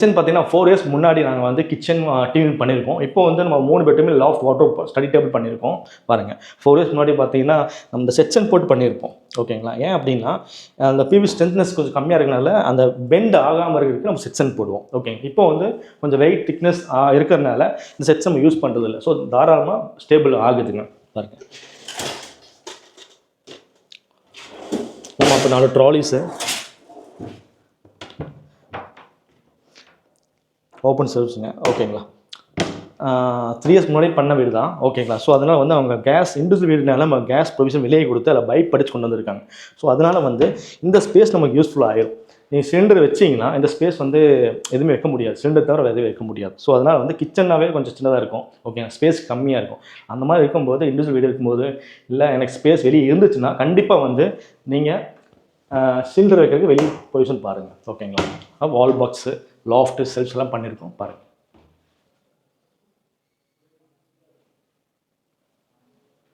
Kitchen பார்த்தீங்கன்னா 4 years முன்னாடி நாங்கள் வந்து கிச்சன் டியூன் பண்ணியிருக்கோம். இப்போ வந்து நம்ம 3 பெட்ரூமில் லாஃப்ட் வார்ட்ரோப் ஸ்டடி டேபிள் பண்ணியிருக்கோம். பாருங்கள் 4 இயர்ஸ் முன்னாடி பார்த்தீங்கன்னா நம்ம செக்ஷன் போட்டு பண்ணியிருப்போம். ஓகேங்களா? ஏன் அப்படின்னா அந்த பிவி ஸ்ட்ரென்த்னஸ் கொஞ்சம் கம்மியாக இருக்கனால அந்த பெண்ட் ஆகாமல் இருக்கிறதுக்கு நம்ம செக்ஷன் போடுவோம். ஓகேங்க. இப்போ வந்து கொஞ்சம் வெயிட் திக்னஸ் இருக்கிறதுனால இந்த செட்ஸ் நம்ம யூஸ் பண்ணுறது இல்லை. ஸோ தாராளமாக ஸ்டேபிள் ஆகுதுங்க. பாருங்கள் நம்ம அப்போ 4 ட்ராலிஸு ஓப்பன் சர்வீஸுங்க. ஓகேங்களா? 3 இயர்ஸ் முன்னாடி பண்ண வீடு தான். ஓகேங்களா? ஸோ அதனால் வந்து அவங்க கேஸ் இண்டிவிஜுவல் வீடுனால நம்ம கேஸ் ப்ரொவிஷன் வெளியே கொடுத்து அதில் பைப் படித்து கொண்டு வந்திருக்காங்க. ஸோ அதனால் வந்து இந்த ஸ்பேஸ் நமக்கு யூஸ்ஃபுல்லாக ஆயிடும். நீங்கள் சிலிண்டர் வச்சிங்கன்னா இந்த ஸ்பேஸ் வந்து எதுவுமே வைக்க முடியாது. சிலிண்டர் தவிர எதுவும் வைக்க முடியாது. ஸோ அதனால் வந்து கிச்சன்னாவே கொஞ்சம் சின்னதாக இருக்கும். ஓகேங்களா? ஸ்பேஸ் கம்மியாக இருக்கும். அந்த மாதிரி இருக்கும்போது இண்டிவிஜுவல் வீடு இருக்கும்போது இல்லை எனக்கு ஸ்பேஸ் வெளியே இருந்துச்சுன்னா கண்டிப்பாக வந்து நீங்கள் சிலிண்டர் வைக்கிறதுக்கு வெளியே பொசிஷன் பாருங்கள். ஓகேங்களா? வால் பாக்ஸு லாஃப்ட்டு செல்ஃப்ஸ் எல்லாம் பண்ணியிருக்கோம். பாருங்கள்.